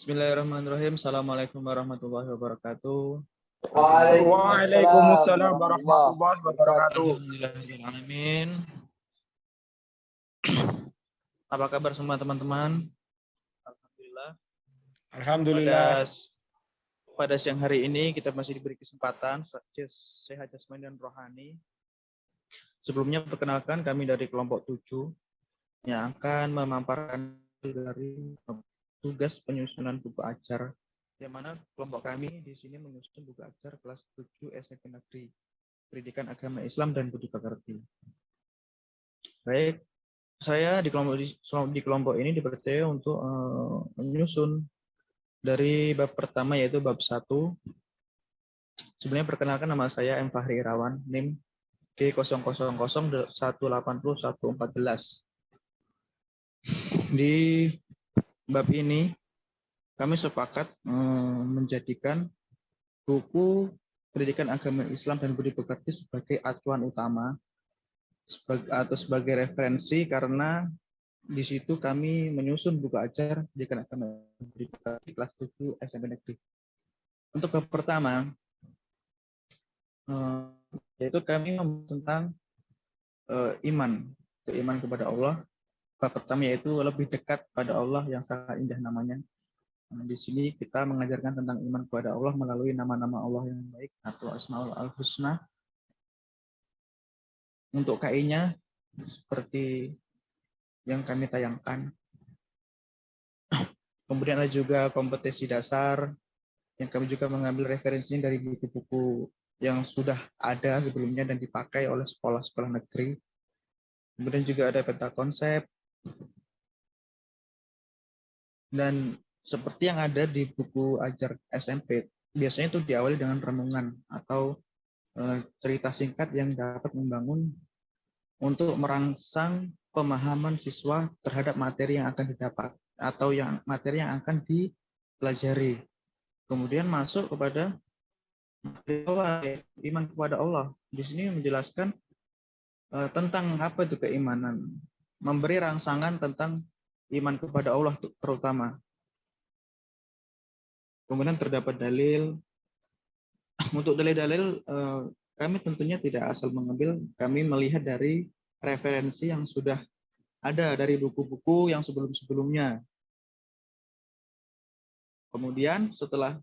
Bismillahirrahmanirrahim. Assalamualaikum warahmatullahi wabarakatuh. Waalaikumsalam Waalaikumsalam warahmatullahi warahmatullahi wabarakatuh. wabarakatuh. Alhamdulillahirrahmanirrahim. Apa kabar semua teman-teman? Alhamdulillah. Alhamdulillah. Pada siang hari ini kita masih diberi kesempatan sehat jasmani dan rohani. Sebelumnya perkenalkan kami dari kelompok 7 yang akan memaparkan dari tugas penyusunan buku ajar, di mana kelompok kami di sini menyusun buku ajar kelas 7 SMP Negeri Pendidikan Agama Islam dan Budi Pekerti. Baik, saya di kelompok ini dipercaya untuk menyusun dari bab pertama yaitu bab 1. Sebenarnya perkenalkan, nama saya M. Fahri Irawan, NIM G000180 114. Di bab ini kami sepakat menjadikan buku Pendidikan Agama Islam dan Budi Pekerti sebagai acuan utama atau sebagai referensi, karena di situ kami menyusun buku ajar Pendidikan Agama dan Budi Pekerti kelas 7 SMP Negeri. Untuk bab pertama yaitu kami membahas tentang iman kepada Allah. Bab pertama yaitu lebih dekat pada Allah, yang sangat indah namanya. Di sini kita mengajarkan tentang iman kepada Allah melalui nama-nama Allah yang baik atau Asmaul Husna. Untuk KI-nya seperti yang kami tayangkan. Kemudian ada juga kompetensi dasar yang kami juga mengambil referensinya dari buku-buku yang sudah ada sebelumnya dan dipakai oleh sekolah-sekolah negeri. Kemudian juga ada peta konsep. Dan seperti yang ada di buku ajar SMP, biasanya itu diawali dengan renungan atau cerita singkat yang dapat membangun untuk merangsang pemahaman siswa terhadap materi yang akan didapat atau materi yang akan dipelajari. Kemudian masuk kepada iman kepada Allah. Di sini menjelaskan tentang apa itu keimanan, memberi rangsangan tentang iman kepada Allah terutama. Kemudian terdapat dalil. Untuk dalil-dalil kami tentunya tidak asal mengambil, kami melihat dari referensi yang sudah ada dari buku-buku yang sebelum-sebelumnya. Kemudian setelah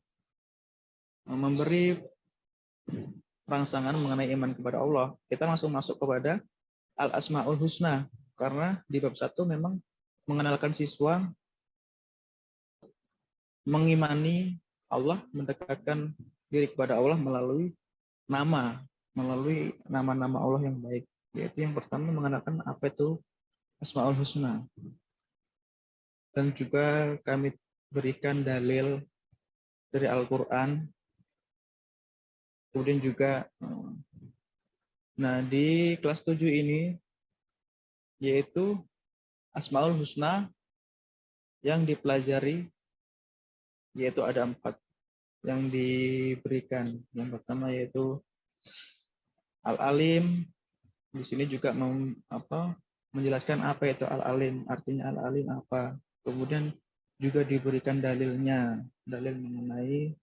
memberi rangsangan mengenai iman kepada Allah, kita langsung masuk kepada Al-Asmaul Husna, karena di bab 1 memang mengenalkan siswa mengimani Allah, mendekatkan diri kepada Allah melalui nama-nama Allah yang baik. Yaitu yang pertama mengenalkan apa itu Asmaul Husna. Dan juga kami berikan dalil dari Al-Quran. Kemudian juga, nah di kelas 7 ini, yaitu Asmaul Husna yang dipelajari, yaitu ada 4 yang diberikan. Yang pertama yaitu Al-Alim. Di sini juga menjelaskan apa itu Al-Alim, artinya Al-Alim apa. Kemudian juga diberikan dalilnya, dalil mengenai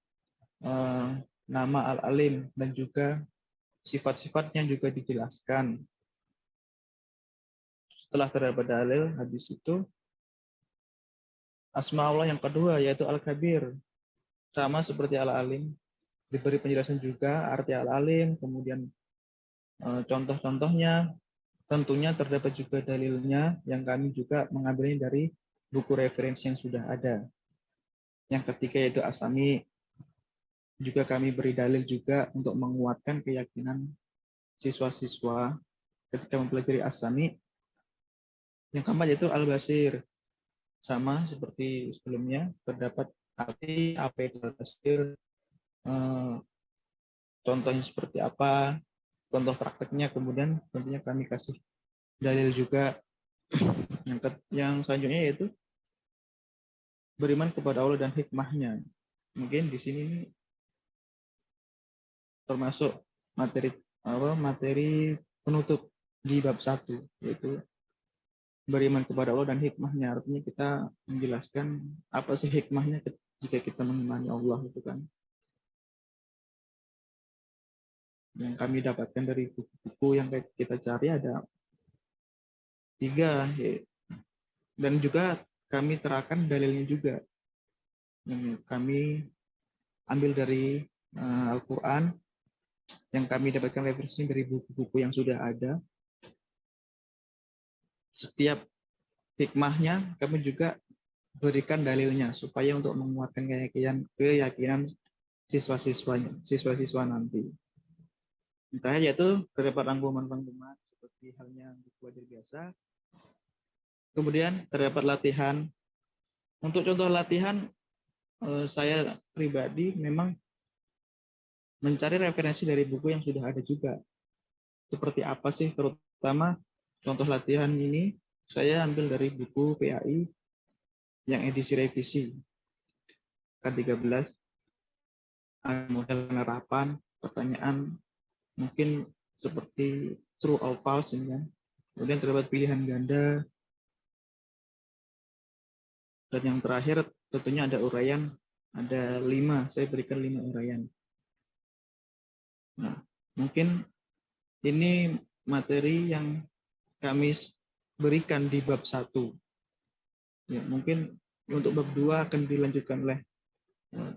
nama Al-Alim dan juga sifat-sifatnya juga dijelaskan. Setelah terdapat dalil, habis itu Asma Allah yang kedua yaitu Al-Kabir. Sama seperti Al-Alim, diberi penjelasan juga arti Al-Alim, kemudian contoh-contohnya. Tentunya terdapat juga dalilnya yang kami juga mengambilnya dari buku referensi yang sudah ada. Yang ketiga yaitu Asami. Juga kami beri dalil juga untuk menguatkan keyakinan siswa-siswa ketika mempelajari Asami. Yang keempat yaitu Al-Basir. Sama seperti sebelumnya, terdapat arti apa itu Al-Basir, contohnya seperti apa, contoh prakteknya, kemudian tentunya kami kasih dalil juga. Yang selanjutnya yaitu beriman kepada Allah dan hikmahnya. Mungkin di sini termasuk materi penutup di bab 1, yaitu beriman kepada Allah dan hikmahnya. Artinya kita menjelaskan apa sih hikmahnya jika kita mengimani Allah itu kan. Yang kami dapatkan dari buku-buku yang kita cari ada 3, dan juga kami terapkan dalilnya juga. Yang kami ambil dari Al-Quran, yang kami dapatkan referensinya dari buku-buku yang sudah ada. Setiap hikmahnya kami juga berikan dalilnya supaya untuk menguatkan keyakinan siswa-siswa nanti. Entah yaitu terdapat rangkuman-rangkuman seperti halnya buku ajar biasa. Kemudian terdapat latihan. Untuk contoh latihan, saya pribadi memang mencari referensi dari buku yang sudah ada juga. Seperti apa sih, terutama contoh latihan ini saya ambil dari buku PAI yang edisi revisi K13, model penerapan, pertanyaan mungkin seperti true or false ya. Kemudian terdapat pilihan ganda, dan yang terakhir tentunya ada uraian, ada 5, saya berikan 5 uraian. Nah, mungkin ini materi yang kami berikan di bab 1. Ya, mungkin untuk bab 2 akan dilanjutkan oleh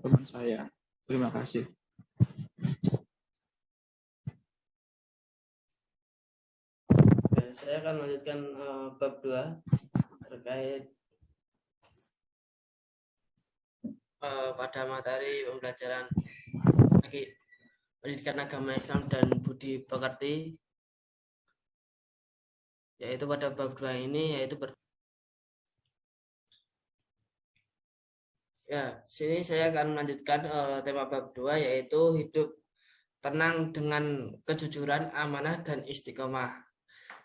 teman saya. Terima kasih. Saya akan melanjutkan bab 2 terkait pada materi pembelajaran pendidikan agama Islam dan budi pekerti, yaitu pada bab 2 ini yaitu sini saya akan melanjutkan tema bab 2 yaitu hidup tenang dengan kejujuran, amanah dan istiqomah.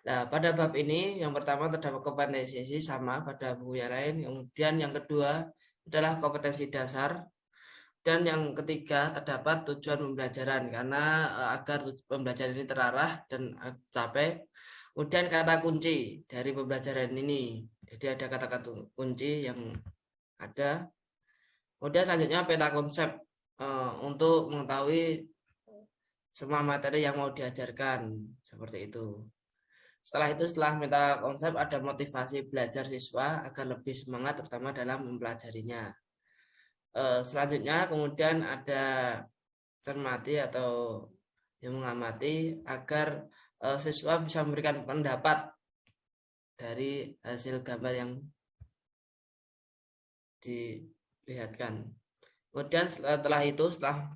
Nah, pada bab ini yang pertama terdapat kompetensi sama pada buku yang lain, kemudian yang kedua adalah kompetensi dasar, dan yang ketiga terdapat tujuan pembelajaran karena agar pembelajaran ini terarah dan tercapai. Kemudian kata kunci dari pembelajaran ini, jadi ada kata-kata kunci yang ada. Kemudian selanjutnya peta konsep untuk mengetahui semua materi yang mau diajarkan, seperti itu. Setelah itu, setelah meta konsep, ada motivasi belajar siswa agar lebih semangat terutama dalam mempelajarinya. Selanjutnya kemudian ada cermati atau yang mengamati agar siswa bisa memberikan pendapat dari hasil gambar yang dilihatkan. Kemudian setelah itu, setelah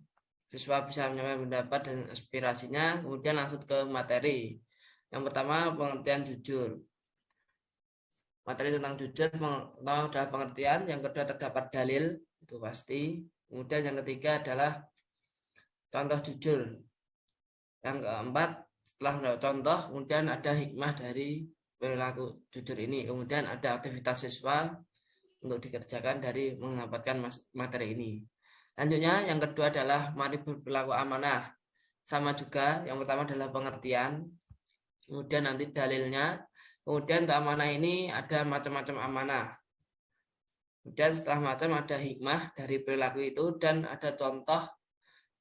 siswa bisa menyampaikan pendapat dan aspirasinya, kemudian langsung ke materi. Yang pertama, pengertian jujur. Materi tentang jujur pertama adalah pengertian, yang kedua terdapat dalil, itu pasti. Kemudian yang ketiga adalah contoh jujur. Yang keempat, setelah mendapat contoh, kemudian ada hikmah dari perilaku jujur ini. Kemudian ada aktivitas siswa untuk dikerjakan dari mendapatkan materi ini. Selanjutnya yang kedua adalah mari berperilaku amanah. Sama juga, yang pertama adalah pengertian, kemudian nanti dalilnya, kemudian amanah ini ada macam-macam amanah. Kemudian setelah macam ada hikmah dari perilaku itu, dan ada contoh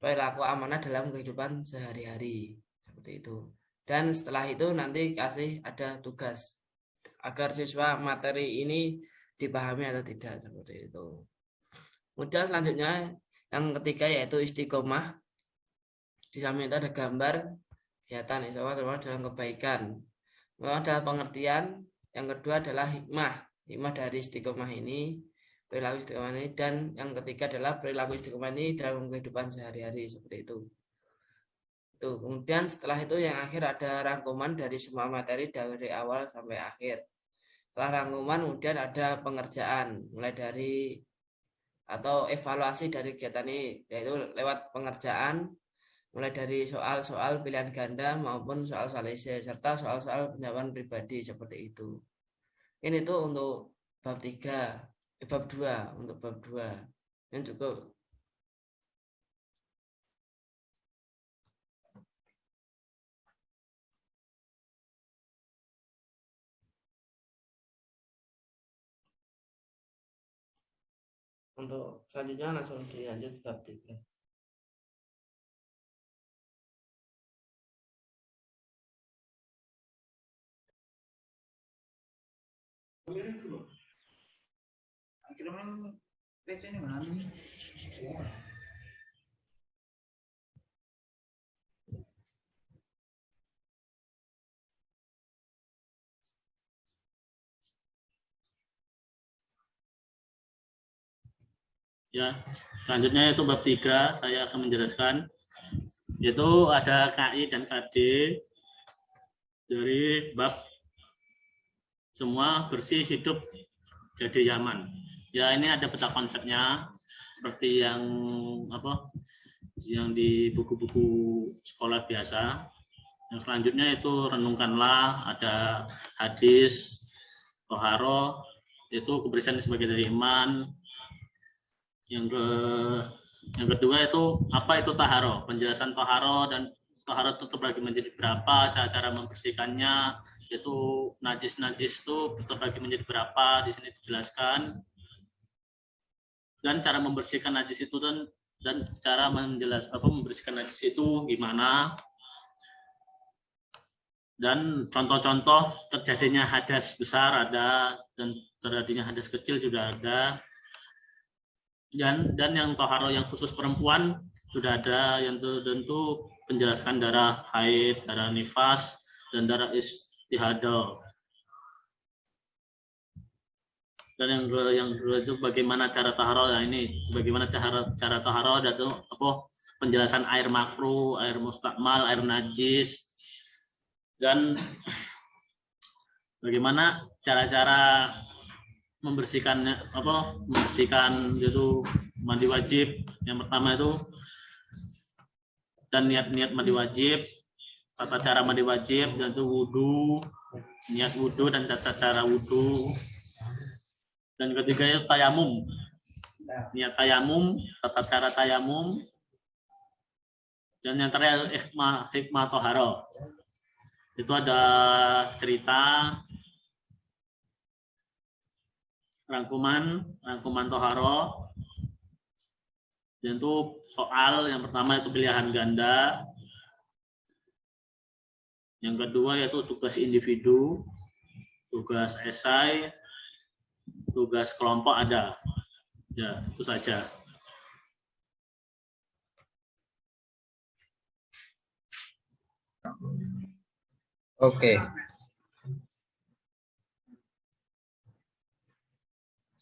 perilaku amanah dalam kehidupan sehari-hari, seperti itu. Dan setelah itu nanti kasih ada tugas agar siswa materi ini dipahami atau tidak, seperti itu. Kemudian selanjutnya yang ketiga yaitu istiqomah. Di samping itu ada gambar kegiatan istiqomah dalam kebaikan. Yang adalah pengertian, yang kedua adalah hikmah dari istiqomah ini, perilaku istiqomah ini, dan yang ketiga adalah perilaku istiqomah ini dalam kehidupan sehari-hari, seperti itu. Kemudian setelah itu yang akhir ada rangkuman dari semua materi dari awal sampai akhir. Setelah rangkuman kemudian ada pengerjaan, mulai dari atau evaluasi dari kegiatan ini, yaitu lewat pengerjaan mulai dari soal-soal pilihan ganda maupun soal-soal esai serta soal-soal penjawaban pribadi, seperti itu. Ini tuh untuk bab 3, bab 2, untuk bab 2. Yang cukup. Untuk selanjutnya langsung dilanjut bab 3. Ya, selanjutnya itu bab 3, saya akan menjelaskan. Yaitu ada KI dan KD dari bab semua bersih hidup jadi nyaman. Ya, ini ada peta konsepnya seperti yang yang di buku-buku sekolah biasa. Yang selanjutnya itu renungkanlah, ada hadis, toharo, itu kebersihan sebagai dari iman. Yang kedua itu apa itu taharo, penjelasan taharo, dan taharo itu terbagi menjadi berapa, cara membersihkannya, yaitu najis itu terbagi menjadi berapa, di sini dijelaskan, dan cara membersihkan najis itu dan cara membersihkan najis itu gimana, dan contoh-contoh terjadinya hadas besar ada dan terjadinya hadas kecil juga ada. Dan yang toharo yang khusus perempuan sudah ada, yang tentu penjelaskan darah haid, darah nifas, dan darah istihadah. Dan yang kedua itu bagaimana cara toharo. Nah, ini bagaimana cara toharo, dan itu penjelasan air makruh, air mustakmal, air najis, dan bagaimana cara-cara membersihkan itu mandi wajib. Yang pertama itu dan niat mandi wajib, tata cara mandi wajib, dan itu wudhu, niat wudhu dan tata cara wudhu. Dan ketiga itu tayamum, niat tayamum, tata cara tayamum. Dan yang terakhir hikmah toharo, itu ada cerita rangkuman toharo, dan itu soal yang pertama itu pilihan ganda, yang kedua yaitu tugas individu, tugas esai, tugas kelompok ada. Ya, itu saja. Oke.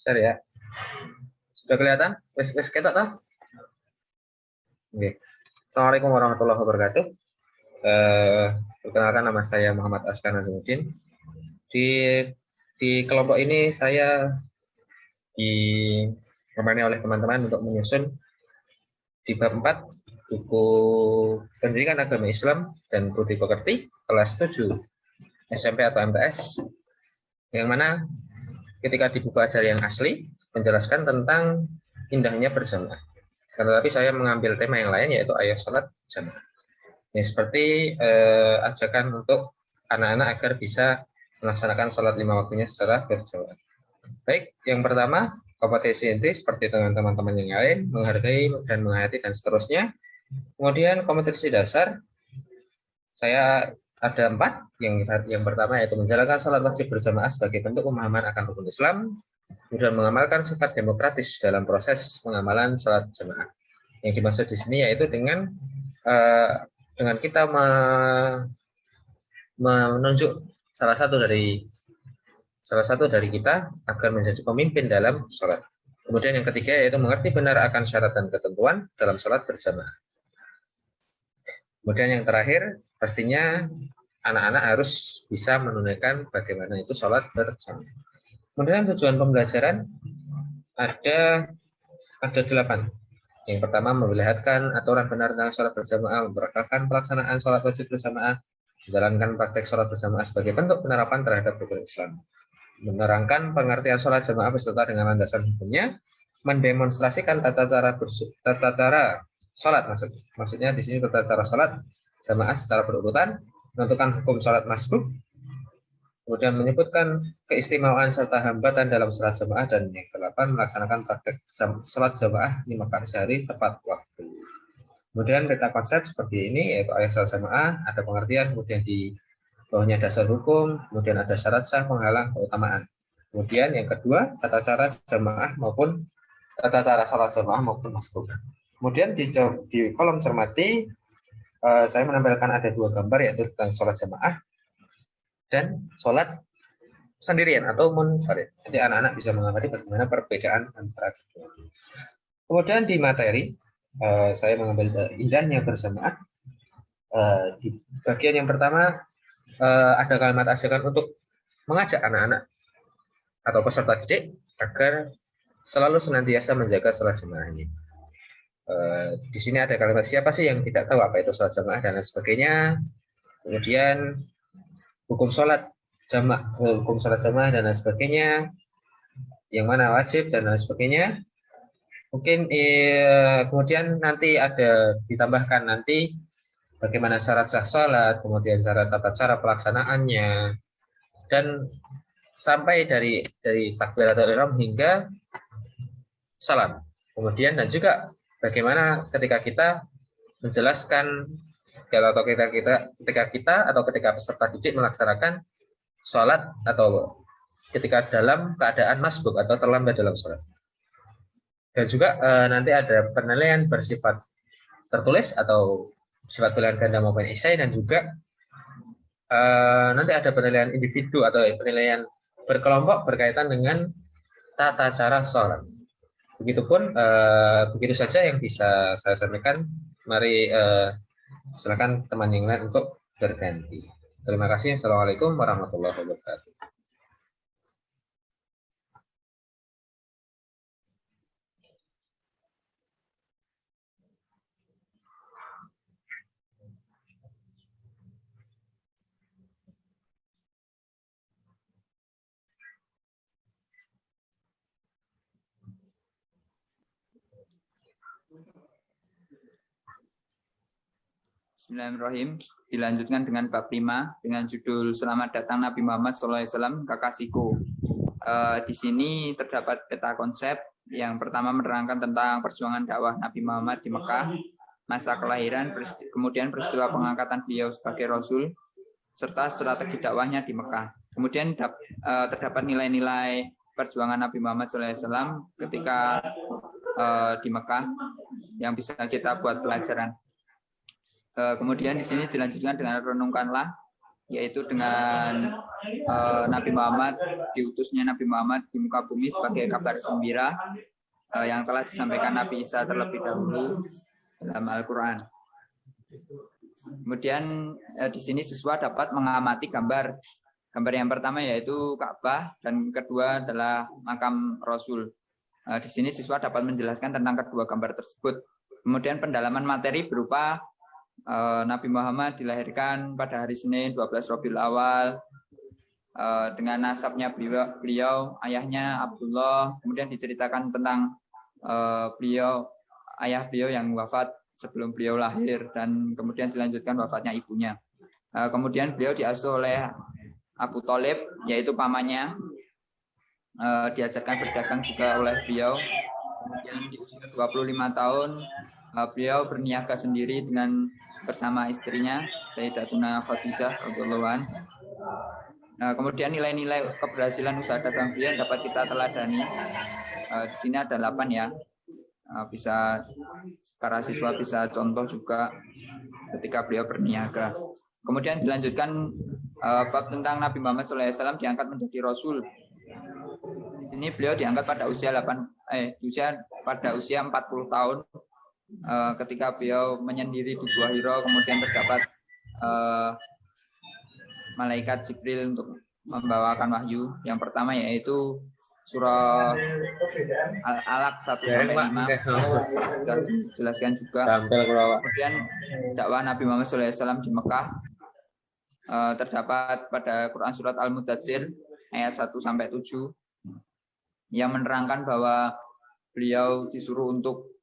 Share ya. Sudah kelihatan? Wes ketok toh? Oke. Assalamualaikum warahmatullahi wabarakatuh. Perkenalkan, nama saya Muhammad Askar Nazimuddin. Di kelompok ini saya ditemani oleh teman-teman untuk menyusun di bab 4 buku Pendidikan Agama Islam dan Budi Pekerti kelas 7 SMP atau MTS, yang mana ketika di buku ajar yang asli menjelaskan tentang indahnya berjamaah. Tetapi saya mengambil tema yang lain, yaitu ayo sholat jamaah. Ini seperti ajakan untuk anak-anak agar bisa melaksanakan sholat 5 waktunya secara berjamaah. Baik, yang pertama kompetensi inti seperti dengan teman-teman yang lain, menghargai dan menghayati dan seterusnya. Kemudian kompetensi dasar saya ada 4. Yang pertama yaitu menjalankan sholat wajib berjamaah sebagai bentuk pemahaman akan rukun Islam, kemudian mengamalkan sifat demokratis dalam proses pengamalan sholat jamaah. Yang dimaksud di sini yaitu dengan kita menunjuk salah satu dari kita agar menjadi pemimpin dalam sholat. Kemudian yang ketiga yaitu mengerti benar akan syarat dan ketentuan dalam sholat berjamaah. Kemudian yang terakhir, pastinya anak-anak harus bisa menunaikan bagaimana itu sholat berjamaah. Kemudian tujuan pembelajaran ada 8. Yang pertama, memperlihatkan aturan benar tentang sholat berjamaah, memperkenalkan pelaksanaan sholat wajib berjamaah, menjalankan praktek sholat berjamaah sebagai bentuk penerapan terhadap rukun Islam, menerangkan pengertian sholat jamaah beserta dengan landasan hukumnya, mendemonstrasikan tata cara sholat, maksudnya di sini tata cara sholat jamaah secara berurutan, menentukan hukum sholat masbuk, Kemudian menyebutkan keistimewaan serta hambatan dalam sholat jamaah, dan yang ke-8 melaksanakan praktek sholat jamaah di Mekah sehari tepat waktu. Kemudian peta konsep seperti ini, yaitu ayat sholat jamaah, ada pengertian, kemudian di bawahnya dasar hukum, kemudian ada syarat sah, penghalang, keutamaan. Kemudian yang kedua, tata cara jamaah maupun tata cara sholat jamaah maupun masbuk. Kemudian di kolom cermati, saya menampilkan ada 2 gambar, yaitu tentang sholat jamaah dan sholat sendirian atau munfarid. Jadi anak-anak bisa mengamati bagaimana perbedaan antara kedua. Kemudian di materi, saya mengambil indahnya berjamaah. Di bagian yang pertama, ada kalimat ajakan untuk mengajak anak-anak atau peserta didik agar selalu senantiasa menjaga sholat jamaah ini. Di sini ada kalimat siapa sih yang tidak tahu apa itu sholat jamaah dan lain sebagainya. Kemudian hukum sholat jamaah dan lain sebagainya, yang mana wajib dan lain sebagainya. Mungkin kemudian nanti ada ditambahkan nanti bagaimana syarat sah sholat, kemudian syarat tata cara pelaksanaannya, dan sampai dari takbiratul ihram hingga salam. Kemudian dan juga bagaimana ketika kita menjelaskan ketika kita peserta didik melaksanakan sholat atau ketika dalam keadaan masbuk atau terlambat dalam sholat. Dan juga nanti ada penilaian bersifat tertulis atau sifat pilihan ganda maupun esai, dan juga nanti ada penilaian individu atau penilaian berkelompok berkaitan dengan tata cara sholat. Begitupun begitu saja yang bisa saya sampaikan. Mari silakan teman yang lain untuk berganti. Terima kasih. Assalamualaikum warahmatullahi wabarakatuh. Bismillahirrahmanirrahim. Dilanjutkan dengan bab 5 dengan judul Selamat Datang Nabi Muhammad SAW, Kekasihku. Di sini terdapat peta konsep. Yang pertama menerangkan tentang perjuangan dakwah Nabi Muhammad di Mekah, masa kelahiran, kemudian peristiwa pengangkatan beliau sebagai Rasul, serta strategi dakwahnya di Mekah. Kemudian terdapat nilai-nilai perjuangan Nabi Muhammad SAW ketika di Mekah yang bisa kita buat pelajaran. Kemudian di sini dilanjutkan dengan renungkanlah, yaitu dengan Nabi Muhammad, diutusnya Nabi Muhammad di muka bumi sebagai kabar gembira yang telah disampaikan Nabi Isa terlebih dahulu dalam Al-Quran. Kemudian di sini siswa dapat mengamati gambar. Gambar yang pertama yaitu Ka'bah dan kedua adalah makam Rasul. Di sini siswa dapat menjelaskan tentang kedua gambar tersebut. Kemudian pendalaman materi berupa Nabi Muhammad dilahirkan pada hari Senin 12 Rabiul Awal dengan nasabnya beliau ayahnya Abdullah. Kemudian diceritakan tentang ayah beliau yang wafat sebelum beliau lahir, dan kemudian dilanjutkan wafatnya ibunya. Kemudian beliau diasuh oleh Abu Thalib, yaitu pamannya. Diajarkan berdagang juga oleh beliau. Kemudian di usia 25 tahun beliau berniaga sendiri bersama istrinya Sayyidatuna Khadijah radhiyallahu anha. Kemudian nilai-nilai keberhasilan usaha dagang beliau dapat kita teladani. Di sini ada 8 ya. Bisa para siswa bisa contoh juga ketika beliau berniaga. Kemudian dilanjutkan bab tentang Nabi Muhammad SAW diangkat menjadi Rasul. Di sini beliau diangkat pada usia 40 tahun. Ketika beliau menyendiri di Gua Hira, kemudian terdapat malaikat Jibril untuk membawakan wahyu. Yang pertama yaitu surah Al-Alaq 1-5, sudah dijelaskan juga. Kemudian dakwah Nabi Muhammad SAW di Mekah terdapat pada Quran surat Al-Mudatsir ayat 1-7 yang menerangkan bahwa beliau disuruh untuk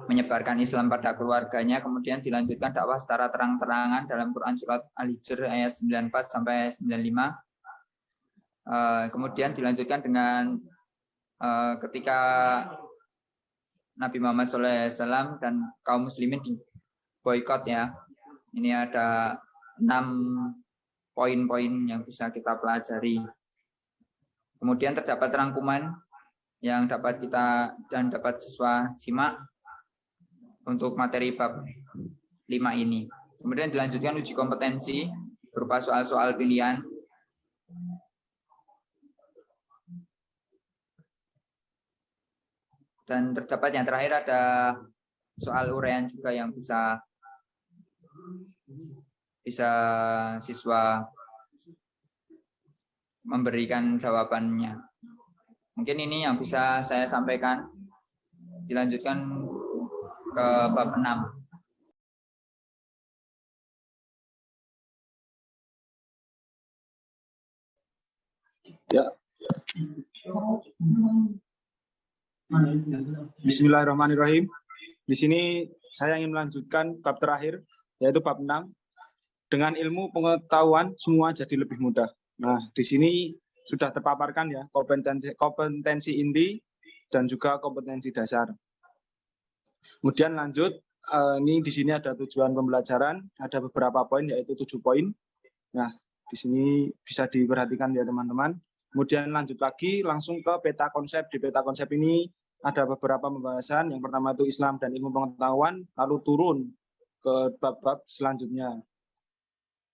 menyebarkan Islam pada keluarganya, kemudian dilanjutkan dakwah secara terang-terangan dalam Quran surat Al-Hijr ayat 94 sampai 95. Kemudian dilanjutkan dengan ketika Nabi Muhammad SAW dan kaum muslimin di boykot ya. Ini ada 6 poin-poin yang bisa kita pelajari. Kemudian terdapat rangkuman yang dapat kita dan dapat siswa simak untuk materi bab 5 ini. Kemudian dilanjutkan uji kompetensi berupa soal-soal pilihan. Dan terdapat yang terakhir ada soal uraian juga yang bisa siswa memberikan jawabannya. Mungkin ini yang bisa saya sampaikan. Dilanjutkan ke bab 6. Ya. Bismillahirrahmanirrahim. Di sini saya ingin melanjutkan bab terakhir, yaitu bab 6. Dengan ilmu pengetahuan semua jadi lebih mudah. Nah, di sini sudah terpaparkan ya kompetensi inti dan juga kompetensi dasar. Kemudian lanjut, ini di sini ada tujuan pembelajaran, ada beberapa poin yaitu 7 poin. Nah, di sini bisa diperhatikan ya teman-teman. Kemudian lanjut lagi langsung ke peta konsep. Di peta konsep ini ada beberapa pembahasan. Yang pertama itu Islam dan ilmu pengetahuan, lalu turun ke bab-bab selanjutnya.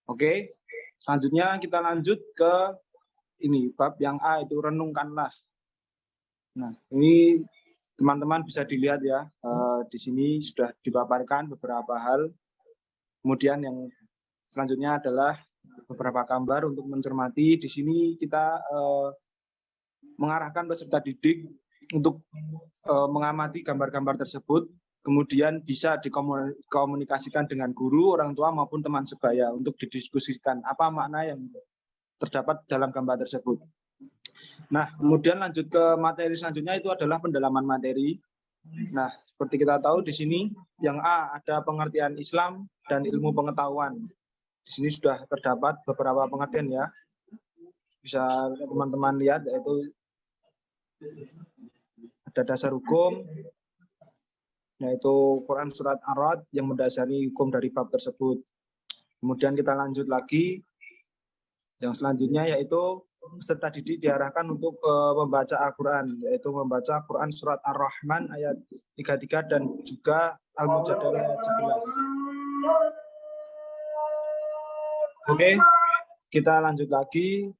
Oke, selanjutnya kita lanjut ke ini bab yang A, itu renungkanlah. Nah, ini teman-teman bisa dilihat ya, di sini sudah dipaparkan beberapa hal. Kemudian yang selanjutnya adalah beberapa gambar untuk mencermati. Di sini kita mengarahkan peserta didik untuk mengamati gambar-gambar tersebut, kemudian bisa dikomunikasikan dengan guru, orang tua maupun teman sebaya untuk didiskusikan apa makna yang terdapat dalam gambar tersebut. Nah, kemudian lanjut ke materi selanjutnya itu adalah pendalaman materi. Nah, seperti kita tahu di sini yang A ada pengertian Islam dan ilmu pengetahuan. Di sini sudah terdapat beberapa pengertian ya. Bisa teman-teman lihat yaitu ada dasar hukum, yaitu Quran surat Ar-Ra'd yang mendasari hukum dari bab tersebut. Kemudian kita lanjut lagi. Yang selanjutnya yaitu peserta didik diarahkan untuk membaca Al-Quran, yaitu membaca Quran surat Ar-Rahman ayat 33 dan juga Al-Mujadalah ayat 11. Oke, kita lanjut lagi.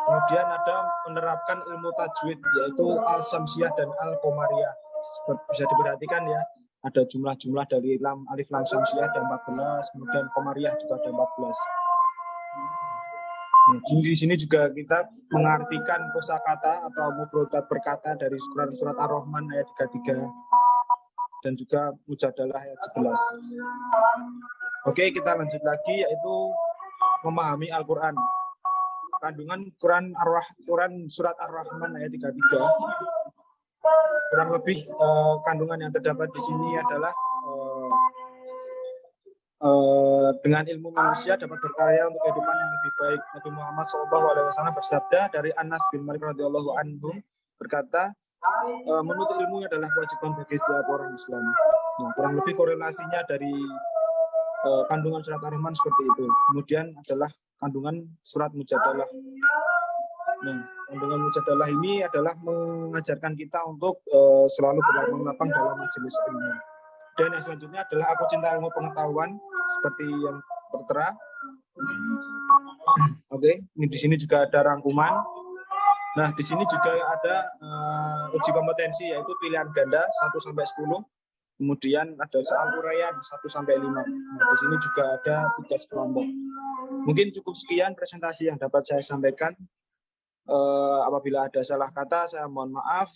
Kemudian ada menerapkan ilmu tajwid, yaitu Al-Samsiyah dan Al-Qomariyah. Bisa diperhatikan ya, ada jumlah-jumlah dari alif lam samsiyah ada 14, kemudian Qomariyah juga ada 14. Nah, di sini juga kita mengartikan kosakata atau mufrodat berkata dari Quran surat Ar-Rahman ayat 33 dan juga Mujadalah ayat 11. Oke, kita lanjut lagi yaitu memahami Al-Quran. Kandungan Quran surat Ar-Rahman ayat 33. Kurang lebih kandungan yang terdapat di sini adalah dengan ilmu manusia dapat berkarya untuk kehidupan yang lebih baik. Nabi Muhammad SAW bersabda dari Anas bin Malik radhiyallahu anhu berkata, menuntut ilmu adalah kewajiban bagi setiap orang Islam. Nah, kurang lebih korelasinya dari kandungan surat Ar-Rahman seperti itu. Kemudian adalah kandungan surat Mujadalah. Nah, kandungan Mujadalah ini adalah mengajarkan kita untuk selalu berlapang-lapang dalam majelis ilmu. Dan yang selanjutnya adalah aku cinta ilmu pengetahuan seperti yang tertera. Oke, ini di sini juga ada rangkuman. Nah, di sini juga ada uji kompetensi yaitu pilihan ganda 1 sampai 10. Kemudian ada soal uraian 1 sampai 5. Nah, di sini juga ada tugas kelompok. Mungkin cukup sekian presentasi yang dapat saya sampaikan. Apabila ada salah kata, saya mohon maaf.